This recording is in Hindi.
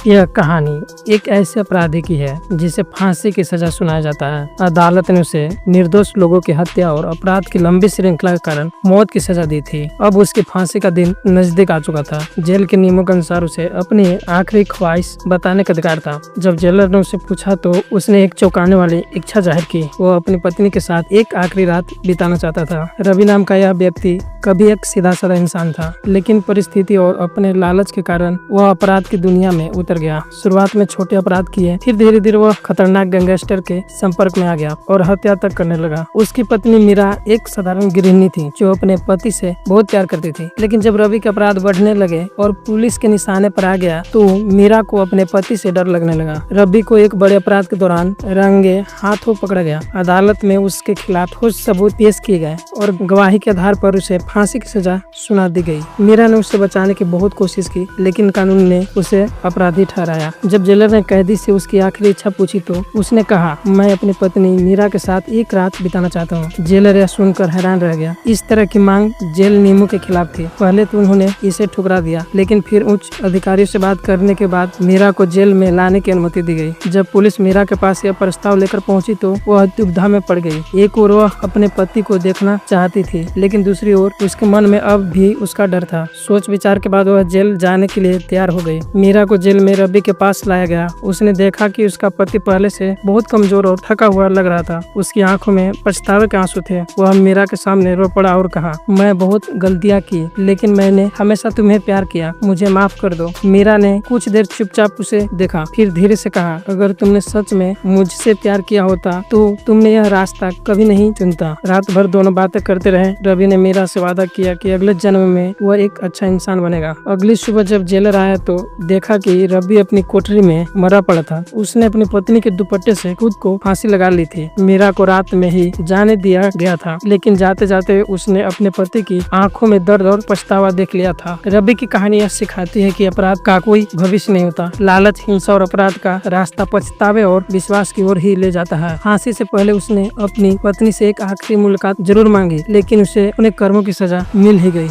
यह कहानी एक ऐसे अपराधी की है जिसे फांसी की सजा सुनाया जाता है। अदालत ने उसे निर्दोष लोगों की हत्या और अपराध की लंबी श्रृंखला के कारण मौत की सजा दी थी। अब उसकी फांसी का दिन नजदीक आ चुका था। जेल के नियमों के अनुसार उसे अपनी आखिरी ख्वाहिश बताने का अधिकार था। जब जेलर ने उसे पूछा तो उसने एक चौंकाने वाली इच्छा जाहिर की। वो अपनी पत्नी के साथ एक आखिरी रात बिताना चाहता था। रवि नाम का यह व्यक्ति कभी एक सीधा साधा इंसान था, लेकिन परिस्थिति और अपने लालच के कारण वह अपराध की दुनिया में उतर गया। शुरुआत में छोटे अपराध किए, फिर धीरे धीरे वह खतरनाक गैंगस्टर के संपर्क में आ गया और हत्या तक करने लगा। उसकी पत्नी मीरा एक साधारण गृहिणी थी जो अपने पति से बहुत प्यार करती थी, लेकिन जब रवि के अपराध बढ़ने लगे और पुलिस के निशाने पर आ गया तो मीरा को अपने पति से डर लगने लगा। रवि को एक बड़े अपराध के दौरान रंगे हाथों पकड़ा गया। अदालत में उसके खिलाफ ठोस सबूत पेश किए गए और गवाही के आधार पर उसे फांसी की सजा सुना दी गई। मीरा ने उसे बचाने की बहुत कोशिश की, लेकिन कानून ने उसे अपराधी ठहराया। जब जेलर ने कैदी से उसकी आखिरी इच्छा पूछी तो उसने कहा, मैं अपनी पत्नी मीरा के साथ एक रात बिताना चाहता हूँ। जेलर यह सुनकर हैरान रह गया। इस तरह की मांग जेल नियमों के खिलाफ थी। पहले तो उन्होंने इसे ठुकरा दिया, लेकिन फिर उच्च अधिकारियों से बात करने के बाद मीरा को जेल में लाने की अनुमति दी गई। जब पुलिस मीरा के पास यह प्रस्ताव लेकर पहुंची तो वह दुविधा में पड़ गई। एक ओर वह अपने पति को देखना चाहती थी, लेकिन दूसरी ओर उसके मन में अब भी उसका डर था। सोच विचार के बाद वह जेल जाने के लिए तैयार हो गई। मीरा को जेल में रवि के पास लाया गया। उसने देखा कि उसका पति पहले से बहुत कमजोर और थका हुआ लग रहा था। उसकी आंखों में पछतावे के आंसू थे। वह मीरा के सामने रो पड़ा और कहा, मैं बहुत गलतियां की, लेकिन मैंने हमेशा तुम्हें प्यार किया, मुझे माफ कर दो। मीरा ने कुछ देर चुपचाप उसे देखा, फिर धीरे से कहा, अगर तुमने सच में मुझसे प्यार किया होता तो तुमने यह रास्ता कभी नहीं चुनता। रात भर दोनों बातें करते रहे। रवि ने मीरा से वादा किया कि अगले जन्म में वह एक अच्छा इंसान बनेगा। अगली सुबह जब जेलर आया तो देखा कि रवि अपनी कोठरी में मरा पड़ा था। उसने अपनी पत्नी के दुपट्टे से खुद को फांसी लगा ली थी। मीरा को रात में ही जाने दिया गया था, लेकिन जाते जाते उसने अपने पति की आंखों में दर्द और पछतावा देख लिया था। रवि की कहानी यह सिखाती है कि अपराध का कोई भविष्य नहीं होता। लालच, हिंसा और अपराध का रास्ता पछतावे और विश्वास की ओर ही ले जाता है। फांसी से पहले उसने अपनी पत्नी से एक आखिरी मुलाकात जरूर मांगी, लेकिन उसे अपने कर्मों की सजा मिल ही गई।